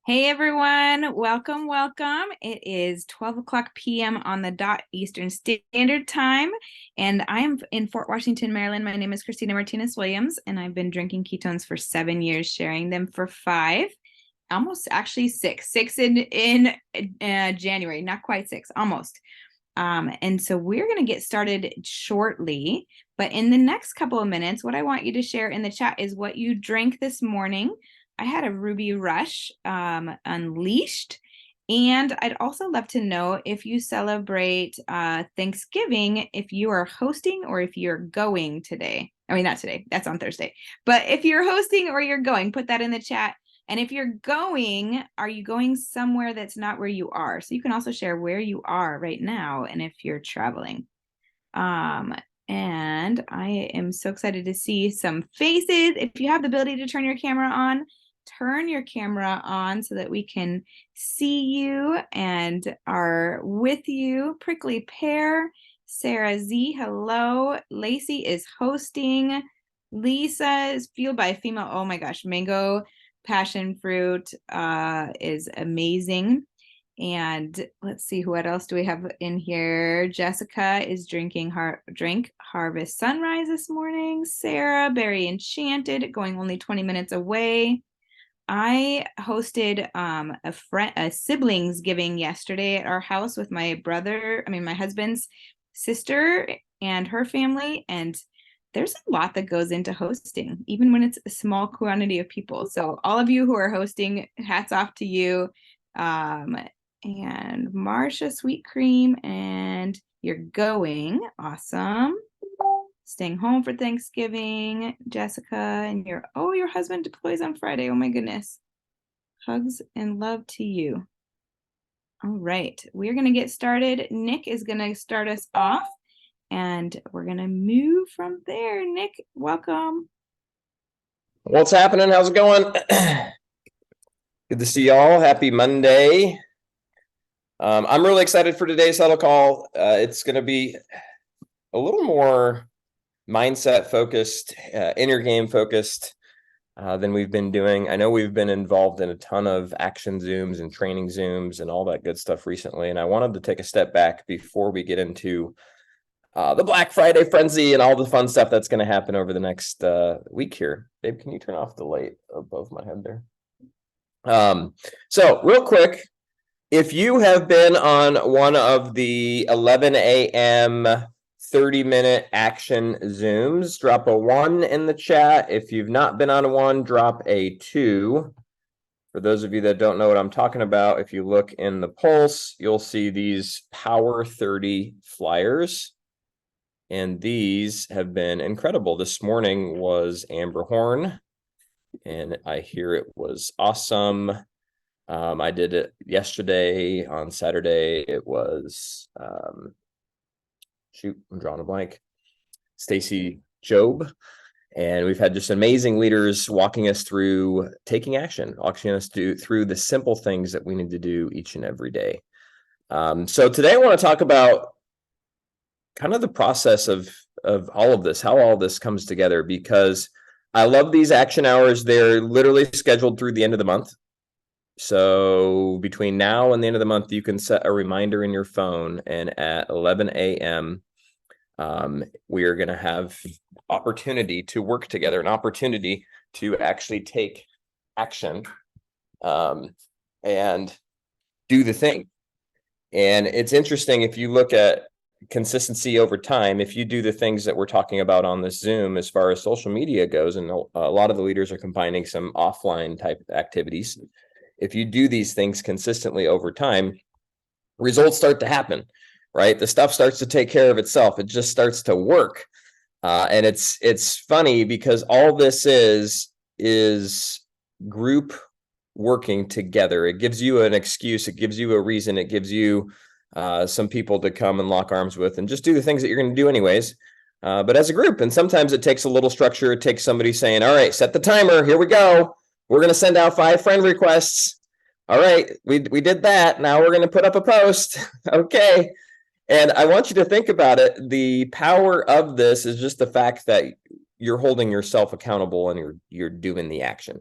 Hey everyone, welcome, welcome. It is 12 o'clock p.m. on the dot Eastern Standard Time, and I am in Fort Washington, Maryland. My name is Christina Martinez-Williams, and I've been drinking ketones for 7 years, sharing them for five, almost actually six in January, not quite six, almost. And so we're going to get started shortly, but in the next couple of minutes, what I want you to share in the chat is what you drank this morning. I had a Ruby Rush Unleashed. And I'd also love to know if you celebrate Thanksgiving, if you are hosting or if you're going today. I mean, not today, that's on Thursday. But if you're hosting or you're going, put that in the chat. And if you're going, are you going somewhere that's not where you are? So you can also share where you are right now and if you're traveling. And I am so excited to see some faces. If you have the ability to turn your camera on, turn your camera on so that we can see you and are with you. Prickly Pear, Sarah Z, hello. Lacey is hosting. Lisa is fueled by a female. Oh my gosh, mango passion fruit is amazing. And let's see, what else do we have in here? Jessica is drinking Harvest Sunrise this morning. Sarah, Berry Enchanted, going only 20 minutes away. I hosted a siblings giving yesterday at our house with my husband's sister and her family, and there's a lot that goes into hosting, even when it's a small quantity of people. So all of you who are hosting, hats off to you. And Marsha Sweet Cream, and you're going. Awesome. Staying home for Thanksgiving, Jessica, and your husband deploys on Friday. Oh my goodness. Hugs and love to you. All right, we're going to get started. Nick is going to start us off, and we're going to move from there. Nick, welcome. What's happening? How's it going? Good to see y'all. Happy Monday. I'm really excited for today's huddle call. It's going to be a little more mindset focused, inner game focused than we've been doing. I know we've been involved in a ton of action Zooms and training Zooms and all that good stuff recently. And I wanted to take a step back before we get into the Black Friday frenzy and all the fun stuff that's going to happen over the next week here. Babe, can you turn off the light above my head there? So real quick, if you have been on one of the 11 a.m. 30-minute action Zooms, drop a 1 in the chat. If you've not been on one, drop a 2. For those of you that don't know what I'm talking about, if you look in the pulse, you'll see these Power 30 flyers. And these have been incredible. This morning was Amber Horn, and I hear it was awesome. I did it yesterday. On Saturday, it was, I'm drawing a blank, Stacy Job. And we've had just amazing leaders walking us through taking action, walking us through the simple things that we need to do each and every day. So today I want to talk about kind of the process of all of this, how all this comes together, because I love these action hours. They're literally scheduled through the end of the month. So between now and the end of the month, you can set a reminder in your phone, and at 11 a.m., we are going to have opportunity to work together, an opportunity to actually take action and do the thing. And it's interesting, if you look at consistency over time, if you do the things that we're talking about on this Zoom as far as social media goes, and a lot of the leaders are combining some offline type activities. If you do these things consistently over time, results start to happen, right? The stuff starts to take care of itself. It just starts to work. And it's funny because all this is group working together. It gives you an excuse. It gives you a reason. It gives you some people to come and lock arms with and just do the things that you're going to do anyways. But as a group, and sometimes it takes a little structure. It takes somebody saying, all right, set the timer. Here we go. We're going to send out 5 friend requests. All right, we did that. Now we're going to put up a post. Okay. And I want you to think about it. The power of this is just the fact that you're holding yourself accountable and you're doing the action.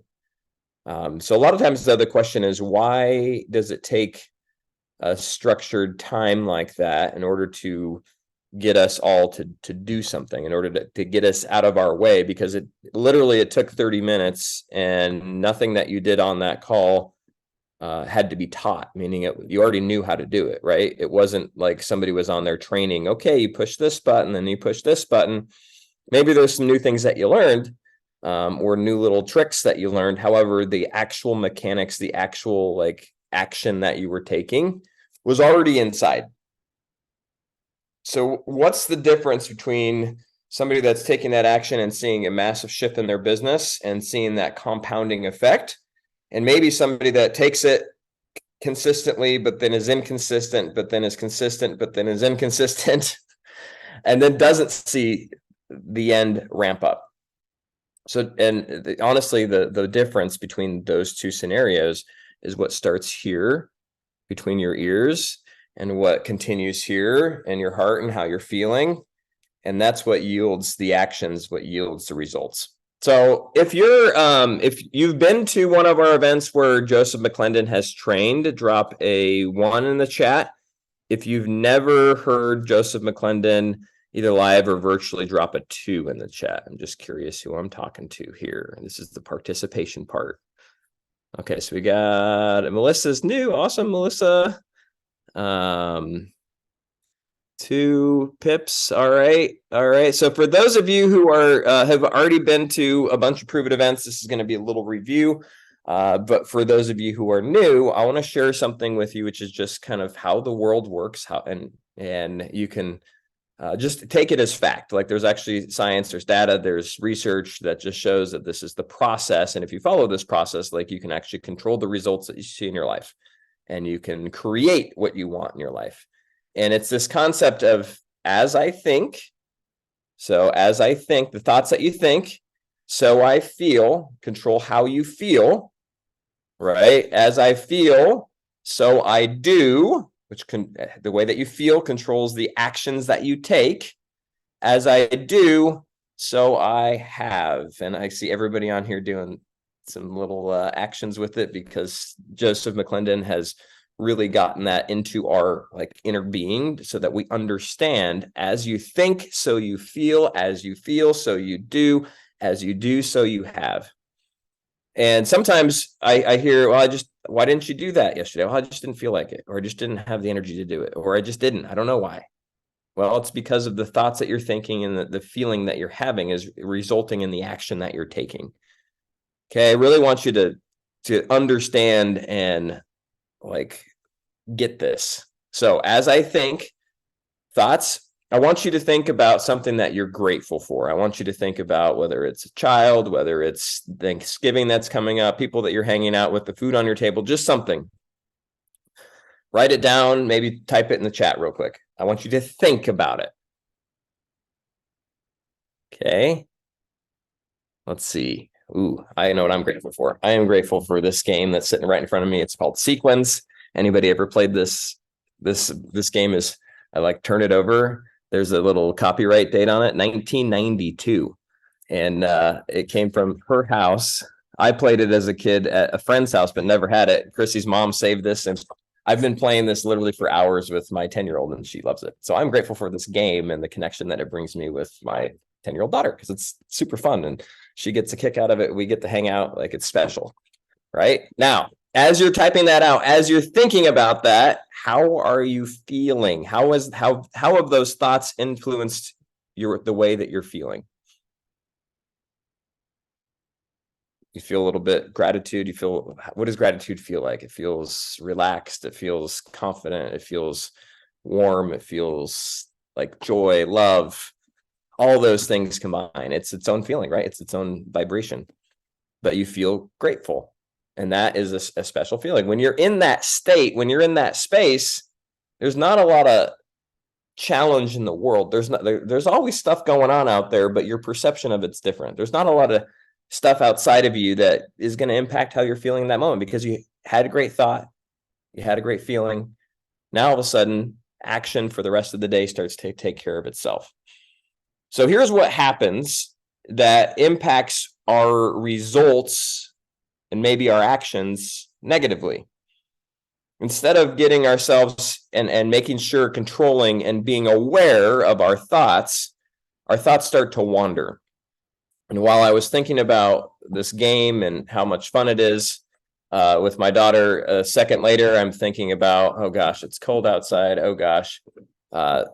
So a lot of times the question is, why does it take a structured time like that in order to get us all to do something, in order to get us out of our way? Because it took 30 minutes, and nothing that you did on that call had to be taught, meaning you already knew how to do it, right? It wasn't like somebody was on there training, okay, you push this button, then you push this button. Maybe there's some new things that you learned, or new little tricks that you learned. However, the actual mechanics, the actual like action that you were taking was already inside. So what's the difference between somebody that's taking that action and seeing a massive shift in their business and seeing that compounding effect, and maybe somebody that takes it consistently, but then is inconsistent, but then is consistent, but then is inconsistent, and then doesn't see the end ramp up? So, and honestly, the difference between those two scenarios is what starts here between your ears and what continues here in your heart and how you're feeling. And that's what yields the actions, what yields the results. So if you've been to one of our events where Joseph McClendon has trained, drop a 1 in the chat. If you've never heard Joseph McClendon, either live or virtually, drop a 2 in the chat. I'm just curious who I'm talking to here. This is the participation part. Okay, so we got Melissa's new. Awesome, Melissa. 2 pips. All right. So for those of you who are have already been to a bunch of Prove It events, this is going to be a little review. But for those of you who are new, I want to share something with you, which is just kind of how the world works, and you can just take it as fact. Like, there's actually science, there's data, there's research that just shows that this is the process. And if you follow this process, like, you can actually control the results that you see in your life, and you can create what you want in your life. And it's this concept of as I think, so as I think, the thoughts that you think, so I feel, control how you feel, right? As I feel, so I do, which the way that you feel controls the actions that you take. As I do, so I have. And I see everybody on here doing some little actions with it, because Joseph McClendon has really gotten that into our like inner being, so that we understand, as you think, so you feel, as you feel, so you do, as you do, so you have. And sometimes I hear, well, why didn't you do that yesterday? Well, I just didn't feel like it, or I just didn't have the energy to do it, or I just didn't. I don't know why. Well, it's because of the thoughts that you're thinking, and the feeling that you're having is resulting in the action that you're taking. Okay, I really want you to understand and like get this. So as I think, thoughts, I want you to think about something that you're grateful for. I want you to think about whether it's a child, whether it's Thanksgiving that's coming up, people that you're hanging out with, the food on your table, just something. Write it down, maybe type it in the chat real quick. I want you to think about it. Okay. Let's see. Ooh, I know what I'm grateful for. I am grateful for this game that's sitting right in front of me. It's called Sequence. Anybody ever played this? This game is, I like, turn it over. There's a little copyright date on it, 1992. And it came from her house. I played it as a kid at a friend's house, but never had it. Chrissy's mom saved this, and I've been playing this literally for hours with my 10-year-old, and she loves it. So I'm grateful for this game and the connection that it brings me with my 10-year-old daughter, because it's super fun and she gets a kick out of it. We get to hang out, like, it's special. Right now, as you're typing that out, as you're thinking about that, how are you feeling? How have those thoughts influenced the way that you're feeling? You feel a little bit gratitude. What does gratitude feel like? It feels relaxed. It feels confident. It feels warm. It feels like joy, love, all those things combine. It's its own feeling, right? It's its own vibration, but you feel grateful. And that is a special feeling. When you're in that state, when you're in that space, there's not a lot of challenge in the world. There's always stuff going on out there, but your perception of it's different. There's not a lot of stuff outside of you that is going to impact how you're feeling in that moment, because you had a great thought, you had a great feeling. Now all of a sudden, action for the rest of the day starts to take care of itself. So here's what happens that impacts our results and maybe our actions negatively. Instead of getting ourselves and making sure, controlling and being aware of our thoughts start to wander. And while I was thinking about this game and how much fun it is with my daughter, a second later, I'm thinking about, oh gosh, it's cold outside. Oh gosh, the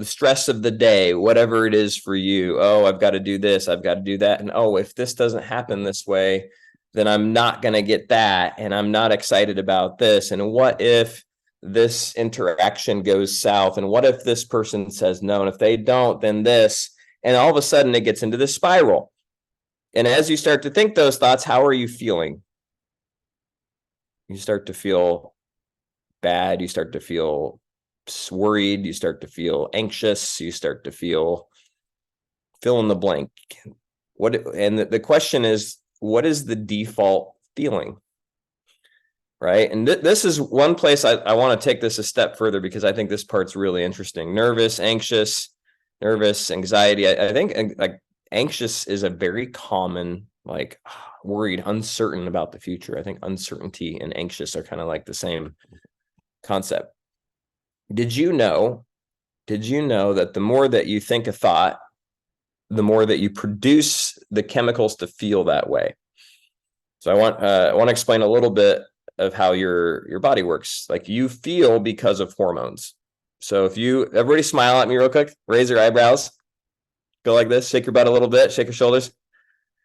stress of the day, whatever it is for you. Oh, I've got to do this. I've got to do that. And oh, if this doesn't happen this way, then I'm not going to get that. And I'm not excited about this. And what if this interaction goes south? And what if this person says no? And if they don't, then this. And all of a sudden it gets into this spiral. And as you start to think those thoughts, how are you feeling? You start to feel bad. You start to feel worried. You start to feel anxious. You start to fill in the blank. And the question is, what is the default feeling? Right. And this is one place I want to take this a step further, because I think this part's really interesting. Nervous, anxious, anxiety. I think like anxious is a very common, like worried, uncertain about the future. I think uncertainty and anxious are kind of like the same concept. Did you know that the more that you think a thought, the more that you produce the chemicals to feel that way? So I want to explain a little bit of how your body works. Like, you feel because of hormones. So if everybody smile at me real quick, raise your eyebrows, go like this, shake your butt a little bit, shake your shoulders.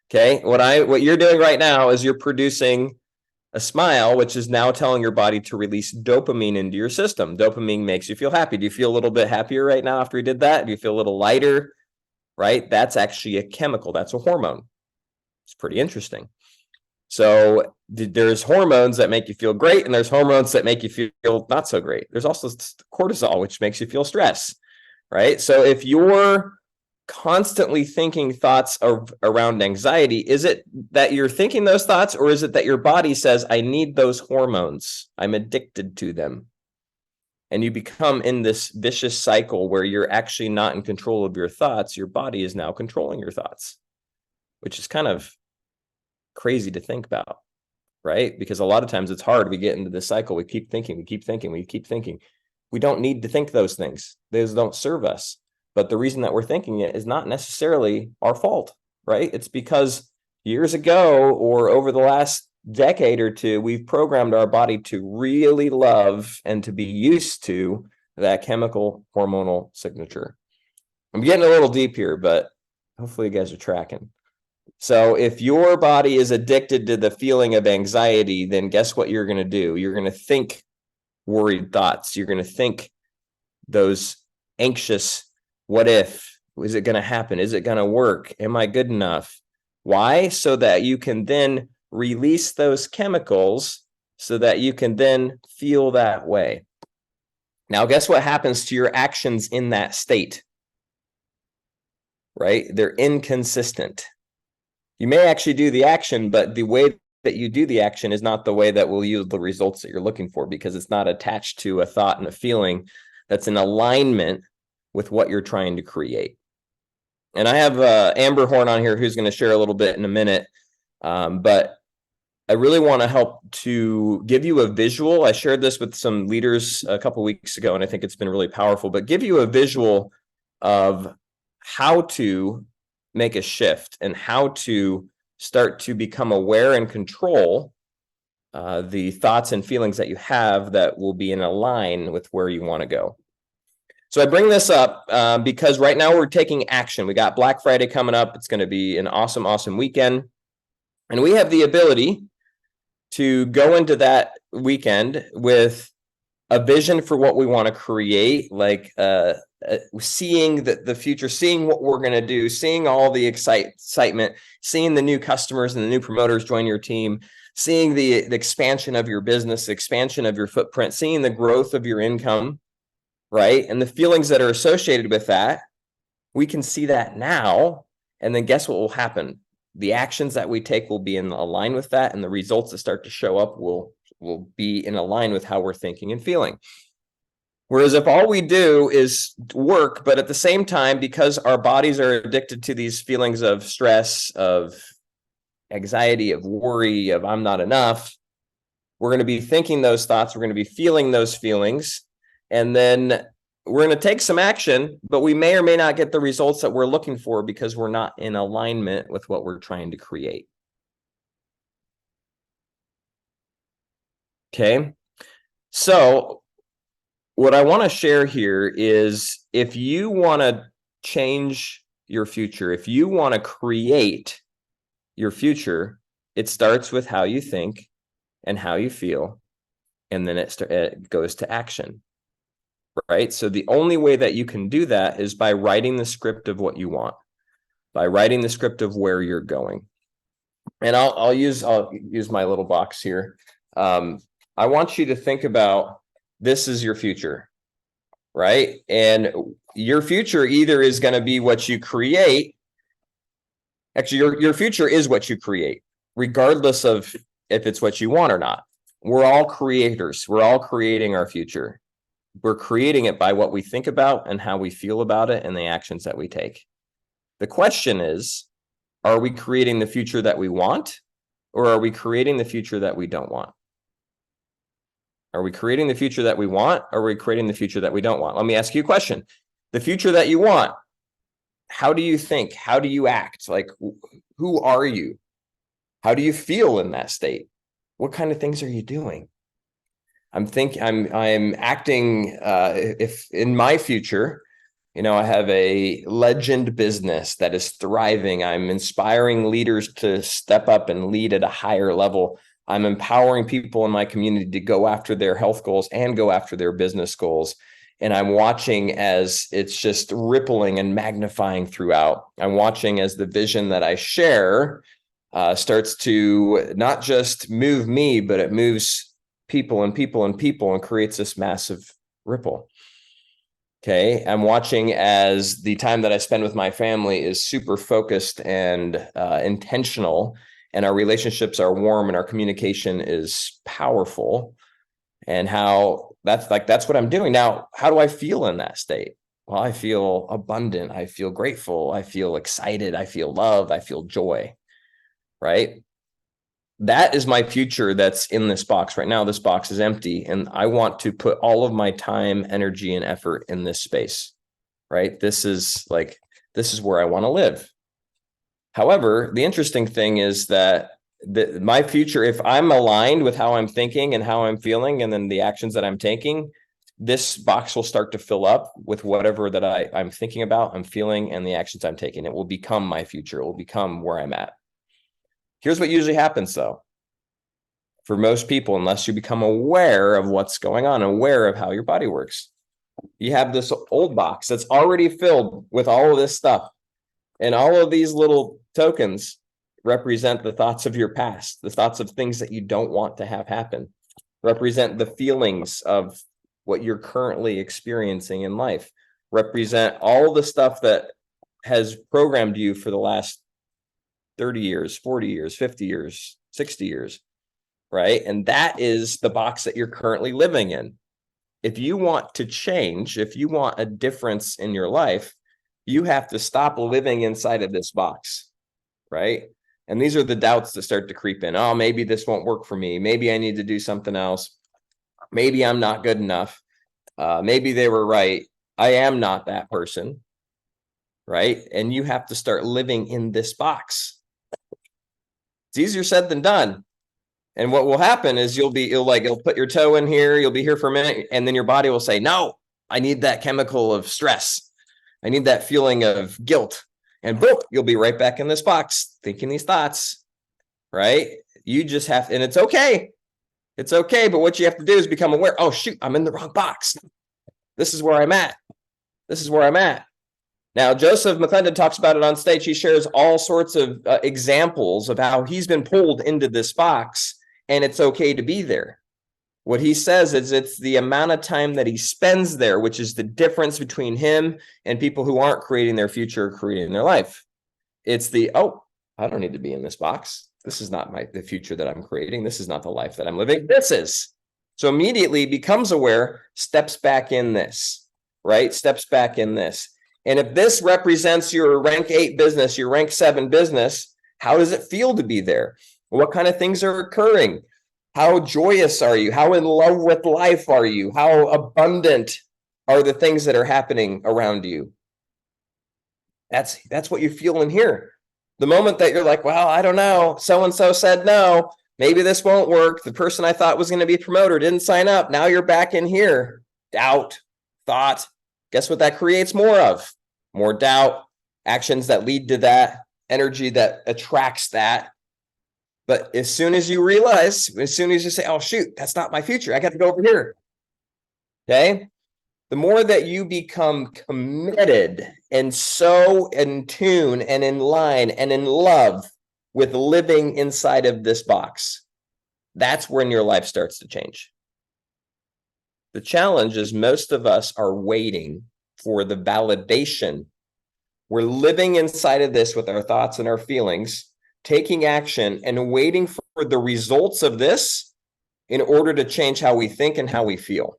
Okay. What you're doing right now is you're producing a smile, which is now telling your body to release dopamine into your system. Dopamine makes you feel happy. Do you feel a little bit happier right now after you did that? Do you feel a little lighter? Right? That's actually a chemical. That's a hormone. It's pretty interesting. So there's hormones that make you feel great, and there's hormones that make you feel not so great. There's also cortisol, which makes you feel stress, right? So if you're constantly thinking thoughts around anxiety, is it that you're thinking those thoughts, or is it that your body says, I need those hormones, I'm addicted to them? And you become in this vicious cycle where you're actually not in control of your thoughts. Your body is now controlling your thoughts, which is kind of crazy to think about, right? Because a lot of times it's hard. We get into this cycle. We keep thinking, we keep thinking, we keep thinking. We don't need to think those things. Those don't serve us. But the reason that we're thinking it is not necessarily our fault, right? It's because years ago, or over the last decade or two, we've programmed our body to really love and to be used to that chemical hormonal signature. I'm getting a little deep here, but hopefully you guys are tracking. So if your body is addicted to the feeling of anxiety, then guess what you're going to do? You're going to think worried thoughts. You're going to think those anxious, what if? Is it going to happen? Is it going to work? Am I good enough? Why? So that you can then release those chemicals, so that you can then feel that way. Now, guess what happens to your actions in that state? Right? They're inconsistent. You may actually do the action, but the way that you do the action is not the way that will yield the results that you're looking for, because it's not attached to a thought and a feeling that's in alignment with what you're trying to create. And I have Amber Horn on here who's going to share a little bit in a minute, but I really want to help to give you a visual. I shared this with some leaders a couple weeks ago, and I think it's been really powerful, but give you a visual of how to make a shift and how to start to become aware and control the thoughts and feelings that you have that will be in line with where you want to go. So I bring this up because right now we're taking action. We got Black Friday coming up. It's going to be an awesome, awesome weekend. And we have the ability to go into that weekend with a vision for what we want to create, like seeing the future, seeing what we're going to do, seeing all the excitement, seeing the new customers and the new promoters join your team, seeing the expansion of your business, expansion of your footprint, seeing the growth of your income, right? And the feelings that are associated with that. We can see that now. And then guess what will happen? The actions that we take will be in line with that, and the results that start to show up will be in line with how we're thinking and feeling. Whereas if all we do is work, but at the same time, because our bodies are addicted to these feelings of stress, of anxiety, of worry, of I'm not enough. We're going to be thinking those thoughts. We're going to be feeling those feelings. And then we're going to take some action, but we may or may not get the results that we're looking for because we're not in alignment with what we're trying to create. Okay. So what I want to share here is if you want to change your future, if you want to create your future, it starts with how you think and how you feel, and then it goes to action, right? So the only way that you can do that is by writing the script of what you want, by writing the script of where you're going. And I'll use my little box here. I want you to think about this is your future, right? And your future either is going to be what you create. Actually, your future is what you create, regardless of if it's what you want or not. We're all creators. We're all creating our future. We're creating it by what we think about and how we feel about it and the actions that we take. The question is, are we creating the future that we want, or are we creating the future that we don't want? Are we creating the future that we want, or are we creating the future that we don't want? Let me ask you a question. The future that you want, how do you think? How do you act? Like, who are you? How do you feel in that state? What kind of things are you doing? I'm acting, if in my future, I have a legend business that is thriving. I'm inspiring leaders to step up and lead at a higher level. I'm empowering people in my community to go after their health goals and go after their business goals. And I'm watching as it's just rippling and magnifying throughout. I'm watching as the vision that I share starts to not just move me, but it moves people and people and people and creates this massive ripple. Okay. I'm watching as the time that I spend with my family is super focused and intentional, and our relationships are warm and our communication is powerful, and how that's what I'm doing. Now, how do I feel in that state? Well, I feel abundant. I feel grateful. I feel excited. I feel love. I feel joy, right? That is my future that's in this box right now. This box is empty, and I want to put all of my time, energy, and effort in this space, right? This is where I want to live. However, the interesting thing is that my future, if I'm aligned with how I'm thinking and how I'm feeling, and then the actions that I'm taking, this box will start to fill up with whatever that I'm thinking about, I'm feeling, and the actions I'm taking. It will become my future. It will become where I'm at. Here's what usually happens, though. For most people, unless you become aware of what's going on, aware of how your body works, you have this old box that's already filled with all of this stuff. And all of these little tokens represent the thoughts of your past, the thoughts of things that you don't want to have happen, represent the feelings of what you're currently experiencing in life, represent all the stuff that has programmed you for the last 30 years, 40 years, 50 years, 60 years, right? And that is the box that you're currently living in. If you want to change, if you want a difference in your life, you have to stop living inside of this box, right? And these are the doubts that start to creep in. Oh, maybe this won't work for me. Maybe I need to do something else. Maybe I'm not good enough. Maybe they were right. I am not that person, right? And you have to start living in this box. It's easier said than done. And what will happen is you'll put your toe in here, you'll be here for a minute, and then your body will say, no, I need that chemical of stress. I need that feeling of guilt. And boom, you'll be right back in this box thinking these thoughts, right? You just have, and it's okay. It's okay. But what you have to do is become aware. Oh, shoot, I'm in the wrong box. This is where I'm at. This is where I'm at. Now, Joseph McClendon talks about it on stage. He shares all sorts of examples of how he's been pulled into this box, and it's okay to be there. What he says is it's the amount of time that he spends there, which is the difference between him and people who aren't creating their future or creating their life. It's I don't need to be in this box. This is not the future that I'm creating. This is not the life that I'm living. This is. So immediately becomes aware, steps back in this, right? Steps back in this. And if this represents your rank 8 business, your rank 7 business, How does it feel to be there? What kind of things are occurring? How joyous are you? How in love with life are you? How abundant are the things that are happening around you? That's what you feel in here. The moment that you're like, well, I don't know, so-and-so said no, maybe this won't work. The person I thought was going to be promoted didn't sign up. Now you're back in here. Doubt, thought. Guess what that creates more of? More doubt, actions that lead to that, energy that attracts that. But as soon as you realize, as soon as you say, oh, shoot, that's not my future, I got to go over here. Okay. The more that you become committed and so in tune and in line and in love with living inside of this box, that's when your life starts to change. The challenge is most of us are waiting for the validation. We're living inside of this with our thoughts and our feelings, taking action and waiting for the results of this in order to change how we think and how we feel.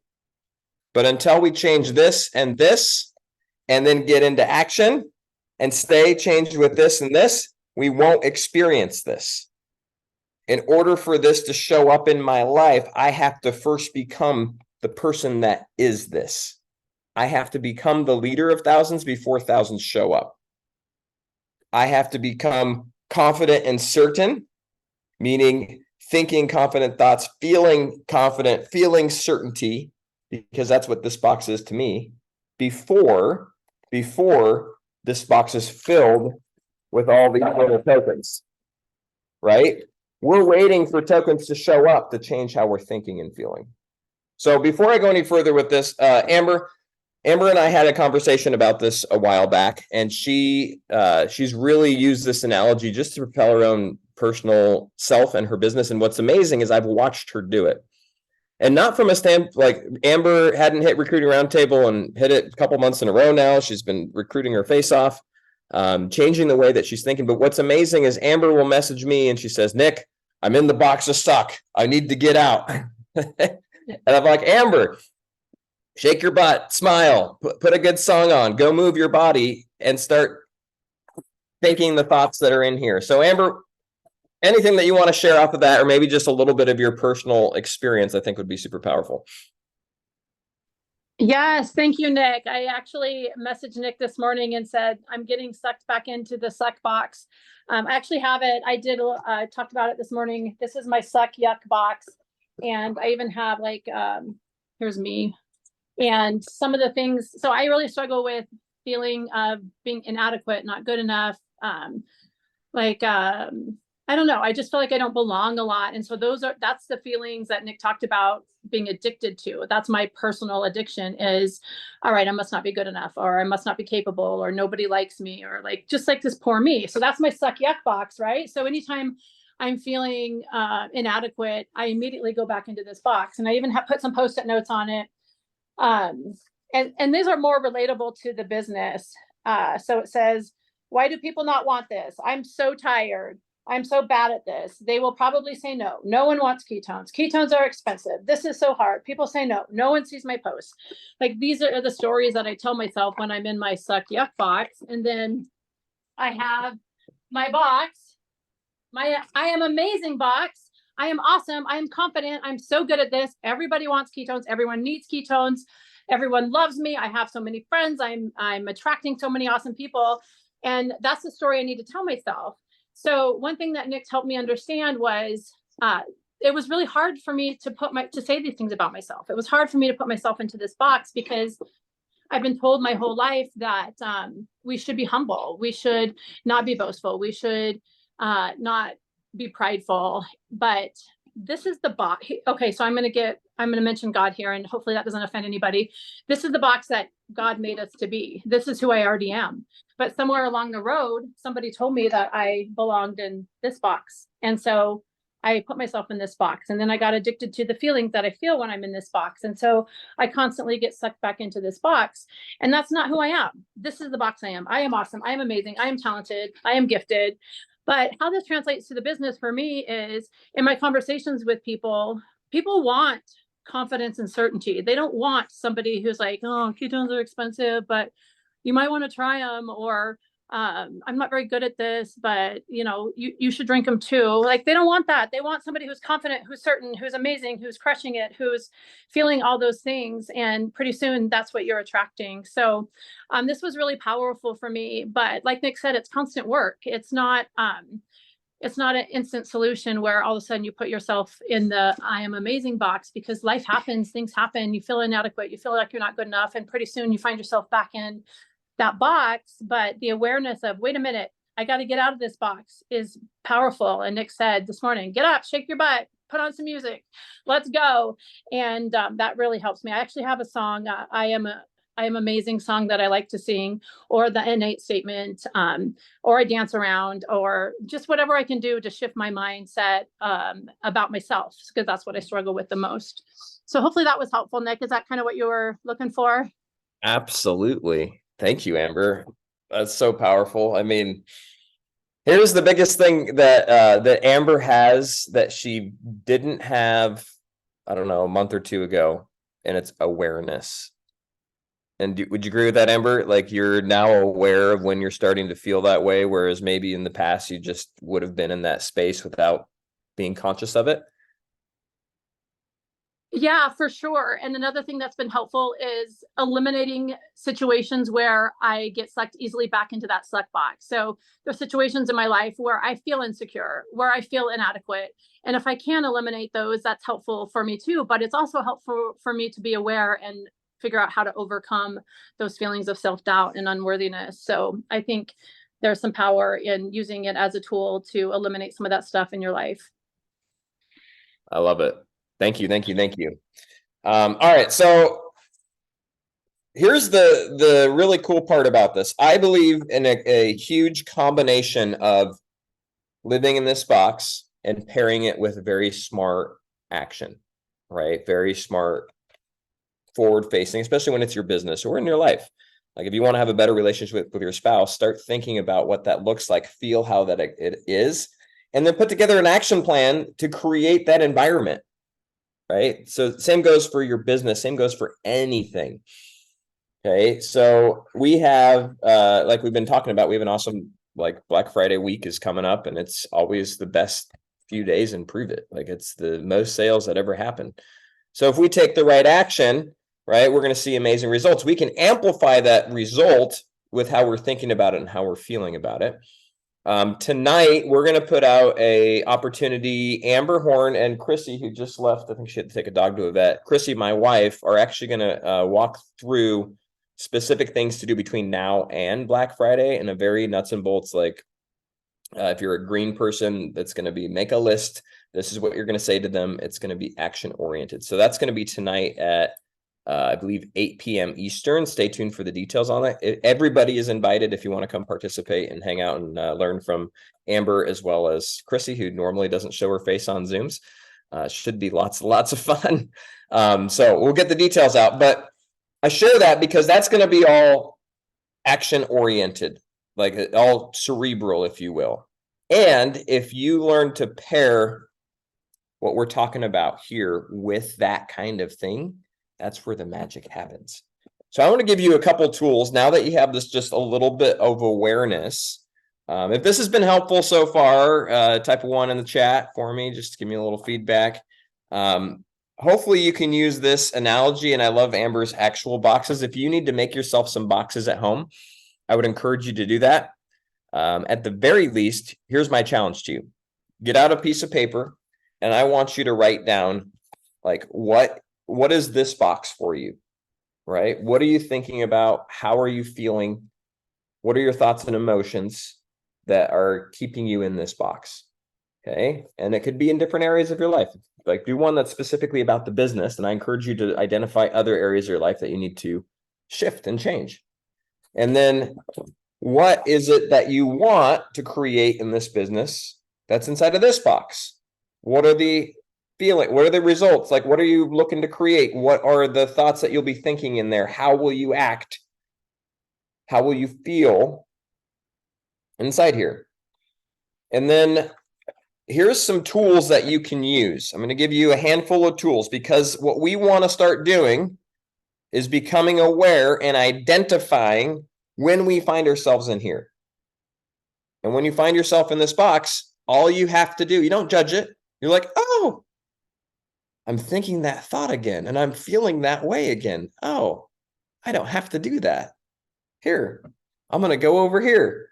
But until we change this, and then get into action and stay changed with this and this, we won't experience this. In order for this to show up in my life, I have to first become the person that is this. I have to become the leader of thousands before thousands show up. I have to become confident and certain, meaning thinking confident thoughts, feeling confident, feeling certainty, because that's what this box is to me, before this box is filled with all these little tokens, right? We're waiting for tokens to show up to change how we're thinking and feeling. So before I go any further with this, Amber and I had a conversation about this a while back, and she's really used this analogy just to propel her own personal self and her business. And what's amazing is I've watched her do it. And not from a like Amber hadn't hit Recruiting Roundtable and hit it a couple months in a row now. She's been recruiting her face off, changing the way that she's thinking. But what's amazing is Amber will message me and she says, Nick, I'm in the box of suck. I need to get out. And I'm like, Amber, shake your butt, smile, put a good song on, go move your body and start thinking the thoughts that are in here. So Amber, anything that you want to share off of that, or maybe just a little bit of your personal experience, I think would be super powerful. Yes, thank you, Nick. I actually messaged Nick this morning and said, I'm getting sucked back into the suck box. I actually have it. I talked about it this morning. This is my suck yuck box. And I even have like, here's me. And some of the things, so I really struggle with feeling of being inadequate, not good enough. I don't know. I just feel like I don't belong a lot. And so that's the feelings that Nick talked about being addicted to. That's my personal addiction is, all right, I must not be good enough, or I must not be capable, or nobody likes me, or like, just like this poor me. So that's my suck yuck box, right? So anytime I'm feeling inadequate, I immediately go back into this box. And I even have put some Post-it notes on it. And these are more relatable to the business. So it says, why do people not want this? I'm so tired. I'm so bad at this. They will probably say no. No one wants ketones. Ketones are expensive. This is so hard. People say no. No one sees my posts. Like, these are the stories that I tell myself when I'm in my suck yuck box. And then I have my box, I am amazing box. I am awesome. I am confident. I'm so good at this. Everybody wants ketones. Everyone needs ketones. Everyone loves me. I have so many friends. I'm attracting so many awesome people. And that's the story I need to tell myself. So one thing that Nick helped me understand was it was really hard for me to say these things about myself. It was hard for me to put myself into this box because I've been told my whole life that we should be humble. We should not be boastful. We should not be prideful. But this is the box. Okay, so I'm going to mention God here, and hopefully that doesn't offend anybody. This is the box that God made us to be. This is who I already am. But somewhere along the road, somebody told me that I belonged in this box. And so I put myself in this box. And then I got addicted to the feelings that I feel when I'm in this box. And so I constantly get sucked back into this box. And that's not who I am. This is the box I am. I am awesome. I am amazing. I am talented. I am gifted. But how this translates to the business for me is in my conversations with people want confidence and certainty. They don't want somebody who's like, oh, ketones are expensive, but you might want to try them, or I'm not very good at this, but you should drink them too. Like, they don't want that. They want somebody who's confident, who's certain, who's amazing, who's crushing it, who's feeling all those things. And pretty soon that's what you're attracting. So this was really powerful for me. But like Nick said, it's constant work. It's not an instant solution where all of a sudden you put yourself in the I am amazing box, because life happens, things happen, you feel inadequate, you feel like you're not good enough. And pretty soon you find yourself back in that box. But the awareness of, wait a minute, I got to get out of this box, is powerful. And Nick said this morning, get up, shake your butt, put on some music, let's go. And that really helps me. I actually have a song, I am amazing song that I like to sing, or the innate statement, or I dance around, or just whatever I can do to shift my mindset about myself, because that's what I struggle with the most. So hopefully that was helpful. Nick, is that kind of what you were looking for? Absolutely. Thank you, Amber. That's so powerful. I mean, here's the biggest thing that Amber has that she didn't have, I don't know, a month or two ago, and it's awareness. And would you agree with that, Amber? Like, you're now aware of when you're starting to feel that way, whereas maybe in the past you just would have been in that space without being conscious of it? Yeah, for sure. And another thing that's been helpful is eliminating situations where I get sucked easily back into that suck box. So there's situations in my life where I feel insecure, where I feel inadequate. And if I can eliminate those, that's helpful for me too. But it's also helpful for me to be aware and figure out how to overcome those feelings of self-doubt and unworthiness. So I think there's some power in using it as a tool to eliminate some of that stuff in your life. I love it. Thank you. All right, so here's the really cool part about this. I believe in a huge combination of living in this box and pairing it with very smart action, right? Very smart, forward facing, especially when it's your business or in your life. Like, if you want to have a better relationship with your spouse, start thinking about what that looks like, feel how that it is, and then put together an action plan to create that environment. Right? So same goes for your business, same goes for anything. Okay. So we have, like we've been talking about, we have an awesome, like, Black Friday week is coming up, and it's always the best few days and prove it. Like, it's the most sales that ever happened. So if we take the right action, right, we're going to see amazing results. We can amplify that result with how we're thinking about it and how we're feeling about it. Tonight, we're going to put out a opportunity. Amber Horn and Chrissy, who just left, I think she had to take a dog to a vet. Chrissy, my wife, are actually going to walk through specific things to do between now and Black Friday in a very nuts and bolts, like, if you're a green person, that's going to be make a list. This is what you're going to say to them. It's going to be action oriented. So that's going to be tonight at I believe 8 p.m. Eastern. Stay tuned for the details on that. Everybody is invited if you want to come participate and hang out and learn from Amber, as well as Chrissy, who normally doesn't show her face on Zooms. Should be lots of fun. So we'll get the details out, but I share that because that's going to be all action oriented, like all cerebral, if you will. And if you learn to pair what we're talking about here with that kind of thing, that's where the magic happens. So I want to give you a couple tools now that you have this, just a little bit of awareness. If this has been helpful so far, type 1 in the chat for me, just to give me a little feedback. Hopefully you can use this analogy, and I love Amber's actual boxes. If you need to make yourself some boxes at home, I would encourage you to do that. At the very least, here's my challenge to you. Get out a piece of paper, and I want you to write down, like, what is this box for you, right? What are you thinking about? How are you feeling? What are your thoughts and emotions that are keeping you in this box? Okay. And it could be in different areas of your life. Like, do one that's specifically about the business. And I encourage you to identify other areas of your life that you need to shift and change. And then, what is it that you want to create in this business that's inside of this box? What are the feeling? What are the results? Like, what are you looking to create? What are the thoughts that you'll be thinking in there? How will you act? How will you feel inside here? And then here's some tools that you can use. I'm going to give you a handful of tools, because what we want to start doing is becoming aware and identifying when we find ourselves in here. And when you find yourself in this box, all you have to do, you don't judge it. You're like, oh, I'm thinking that thought again, and I'm feeling that way again. Oh, I don't have to do that. Here, I'm going to go over here.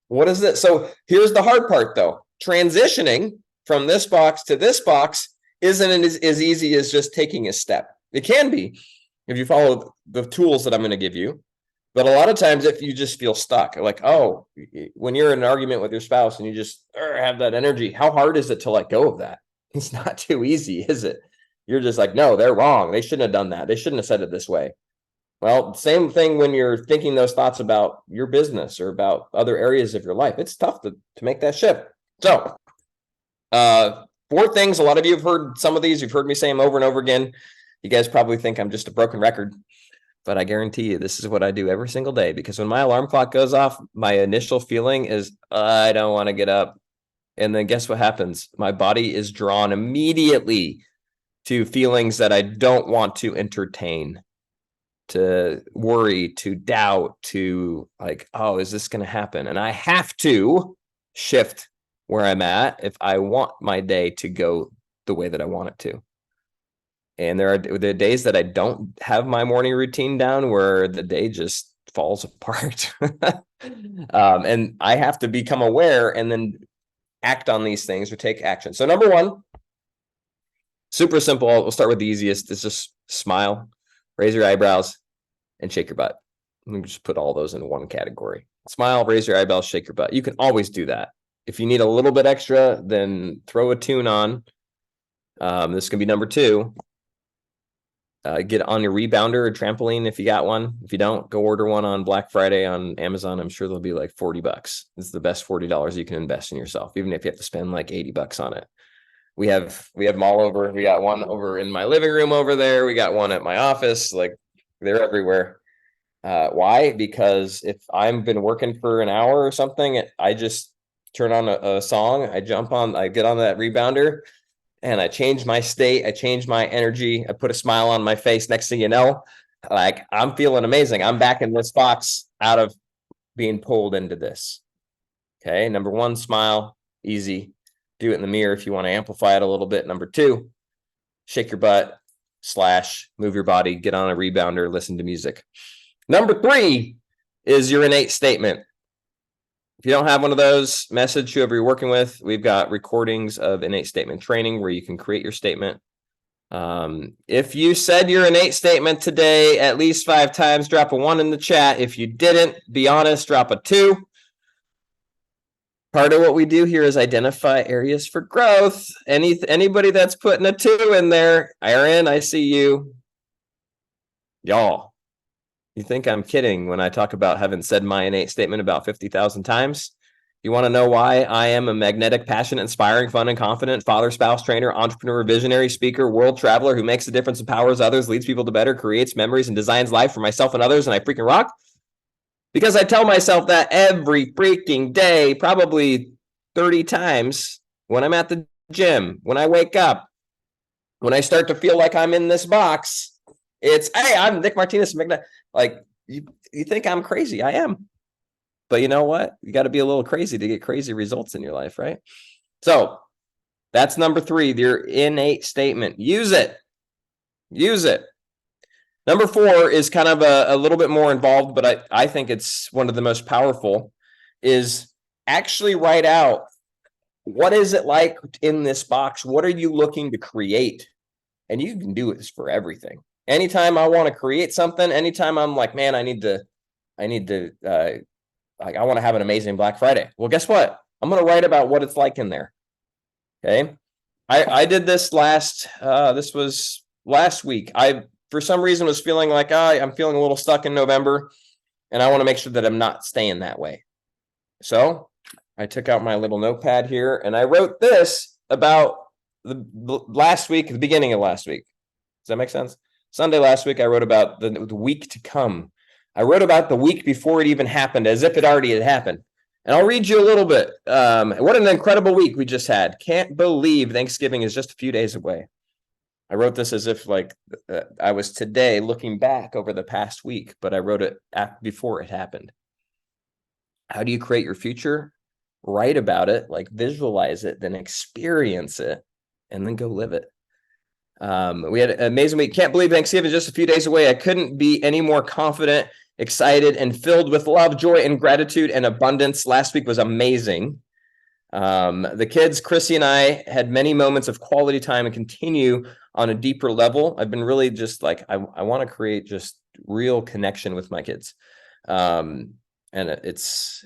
What is it? So here's the hard part, though. Transitioning from this box to this box isn't as easy as just taking a step. It can be if you follow the tools that I'm going to give you. But a lot of times, if you just feel stuck, like, oh, when you're in an argument with your spouse and you just have that energy, how hard is it to let go of that? It's not too easy, is it? You're just like, no, they're wrong. They shouldn't have done that. They shouldn't have said it this way. Well, same thing when you're thinking those thoughts about your business or about other areas of your life. It's tough to make that shift. So, 4 things. A lot of you have heard some of these. You've heard me say them over and over again. You guys probably think I'm just a broken record, but I guarantee you this is what I do every single day, because when my alarm clock goes off, my initial feeling is I don't want to get up. And then guess what happens? My body is drawn immediately to feelings that I don't want to entertain, to worry, to doubt, to like, oh, is this going to happen? And I have to shift where I'm at if I want my day to go the way that I want it to. And there are the days that I don't have my morning routine down where the day just falls apart. And I have to become aware and then act on these things or take action. So number 1, super simple. We'll start with the easiest. It's just smile, raise your eyebrows, and shake your butt. Let me just put all those in one category. Smile, raise your eyebrows, shake your butt. You can always do that. If you need a little bit extra, then throw a tune on. This can be number 2. Get on your rebounder or trampoline if you got one. If you don't, go order one on Black Friday on Amazon. I'm sure they'll be like $40. It's the best $40 you can invest in yourself, even if you have to spend like $80 on it. We have them all over. We got one over in my living room over there. We got one at my office. Like, they're everywhere. Why? Because if I've been working for an hour or something, I just turn on a song. I get on that rebounder, and I change my state. I change my energy. I put a smile on my face. Next thing you know, like, I'm feeling amazing. I'm back in this box out of being pulled into this. Okay. Number 1, smile. Easy. Do it in the mirror if you want to amplify it a little bit. Number 2, shake your butt, / move your body, get on a rebounder, listen to music. Number 3 is your innate statement. If you don't have one of those, message whoever you're working with. We've got recordings of innate statement training where you can create your statement. If you said your innate statement today at least 5 times, drop a 1 in the chat. If you didn't, be honest, drop a 2. Part of what we do here is identify areas for growth. Anybody that's putting a 2 in there, Aaron, I see you. Y'all, you think I'm kidding when I talk about having said my innate statement about 50,000 times? You want to know why I am a magnetic, passionate, inspiring, fun, and confident father, spouse, trainer, entrepreneur, visionary, speaker, world traveler who makes a difference, empowers others, leads people to better, creates memories, and designs life for myself and others, and I freaking rock? Because I tell myself that every freaking day, probably 30 times, when I'm at the gym, when I wake up, when I start to feel like I'm in this box. It's, hey, I'm Nick Martinez. Like, you think I'm crazy. I am. But you know what? You got to be a little crazy to get crazy results in your life, right? So that's number 3, your innate statement. Use it. Use it. Number 4 is kind of a little bit more involved, but I think it's one of the most powerful, is actually write out, what is it like in this box? What are you looking to create? And you can do this for everything. Anytime I want to create something, anytime I'm like, man, I want to have an amazing Black Friday. Well, guess what? I'm going to write about what it's like in there. Okay. I did this this was last week. I, for some reason, was feeling like I'm feeling a little stuck in November, and I want to make sure that I'm not staying that way. So I took out my little notepad here, and I wrote this about the last week, the beginning of last week. Does that make sense? Sunday last week, I wrote about the week to come. I wrote about the week before it even happened, as if it already had happened. And I'll read you a little bit. What an incredible week we just had. Can't believe Thanksgiving is just a few days away. I wrote this as if like I was today looking back over the past week, but I wrote it before it happened. How do you create your future? write about it, like visualize it, then experience it, and then go live it. We had an amazing week. Can't believe Thanksgiving is just a few days away. I couldn't be any more confident, excited, and filled with love, joy, and gratitude and abundance. Last week was amazing. The kids, Chrissy and I, had many moments of quality time and continue on a deeper level. I've been really just like, I want to create just real connection with my kids. And it's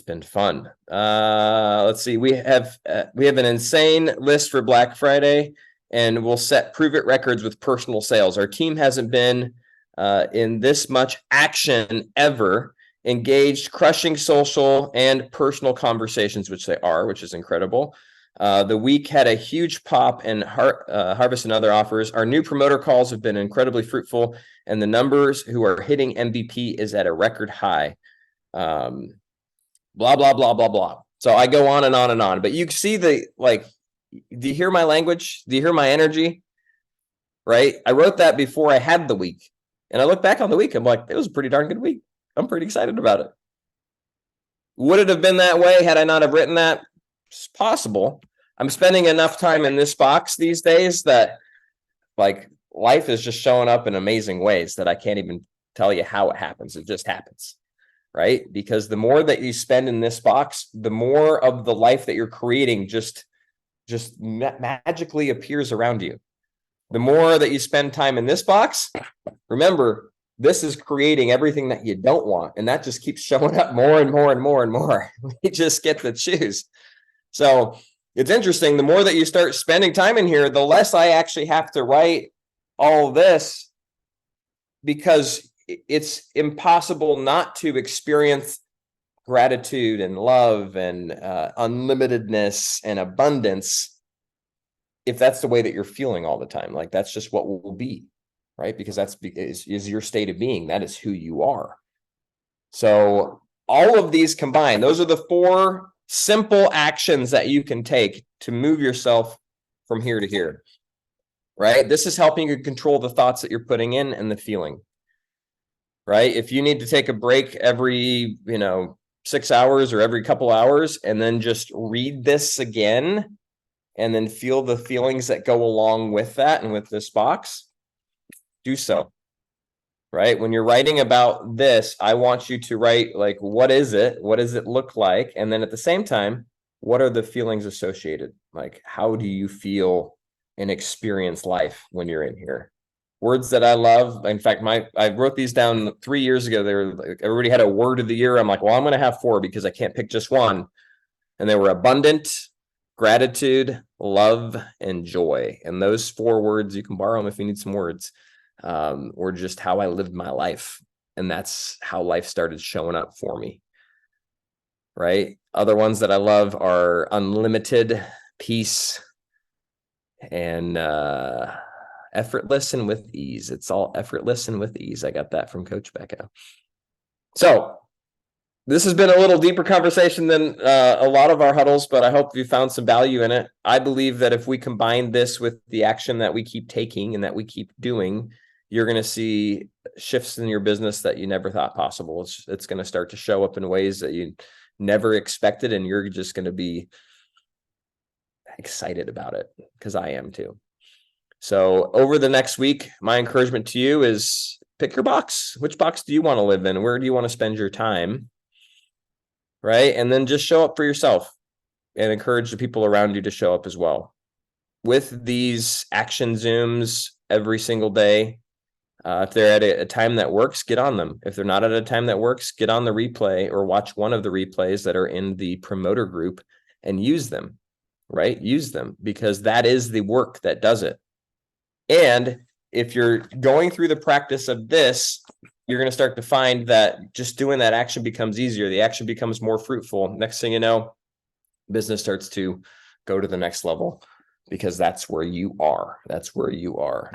been fun. Let's see. We have an insane list for Black Friday, and we'll set prove it records with personal sales. Our team hasn't been in this much action ever. Engaged, crushing social and personal conversations, which they are, which is incredible. The week had a huge pop in Harvest and other offers. Our new promoter calls have been incredibly fruitful, and the numbers who are hitting MVP is at a record high. Blah, blah, blah, blah, blah. So I go on and on and on, but you see do you hear my language? Do you hear my energy? Right? I wrote that before I had the week, and I look back on the week. I'm like, it was a pretty darn good week. I'm pretty excited about it. Would it have been that way had I not have written that? It's possible. I'm spending enough time in this box these days that like life is just showing up in amazing ways that I can't even tell you how it happens. It just happens, right? Because the more that you spend in this box, the more of the life that you're creating just magically appears around you. The more that you spend time in this box, remember, this is creating everything that you don't want. And that just keeps showing up more and more and more and more. We just get to choose. So it's interesting. The more that you start spending time in here, the less I actually have to write all this, because it's impossible not to experience gratitude and love and unlimitedness and abundance if that's the way that you're feeling all the time. Like that's just what will be. Right? Because that's is your state of being. That is who you are. So all of these combined, those are the 4 simple actions that you can take to move yourself from here to here. Right? This is helping you control the thoughts that you're putting in and the feeling. Right? If you need to take a break every, 6 hours or every couple hours, and then just read this again, and then feel the feelings that go along with that and with this box, do so. Right? When you're writing about this, I want you to write like, what is it? What does it look like? And then at the same time, what are the feelings associated? Like, how do you feel and experience life when you're in here? Words that I love. In fact, I wrote these down 3 years ago. They were like, everybody had a word of the year. I'm like, well, I'm going to have 4 because I can't pick just one. And they were abundant, gratitude, love, and joy. And those 4 words, you can borrow them if you need some words. Or just how I lived my life. And that's how life started showing up for me. Right? Other ones that I love are unlimited, peace, and effortless and with ease. It's all effortless and with ease. I got that from Coach Becca. So this has been a little deeper conversation than a lot of our huddles, but I hope you found some value in it. I believe that if we combine this with the action that we keep taking and that we keep doing, you're going to see shifts in your business that you never thought possible. It's going to start to show up in ways that you never expected, and you're just going to be excited about it, because I am too. So over the next week, my encouragement to you is pick your box. Which box do you want to live in? Where do you want to spend your time? Right? And then just show up for yourself and encourage the people around you to show up as well. With these action Zooms every single day, if they're at a time that works, get on them. If they're not at a time that works, get on the replay or watch one of the replays that are in the promoter group and use them, right? Use them, because that is the work that does it. And if you're going through the practice of this, you're going to start to find that just doing that action becomes easier. The action becomes more fruitful. Next thing you know, business starts to go to the next level, because that's where you are. That's where you are.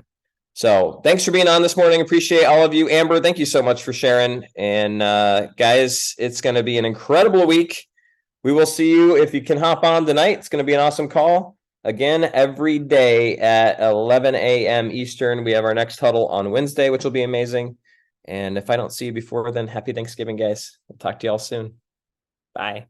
So thanks for being on this morning. Appreciate all of you. Amber, thank you so much for sharing. And guys, it's going to be an incredible week. We will see you if you can hop on tonight. It's going to be an awesome call. Again, every day at 11 a.m. Eastern. We have our next huddle on Wednesday, which will be amazing. And if I don't see you before then, happy Thanksgiving, guys. I'll talk to you all soon. Bye.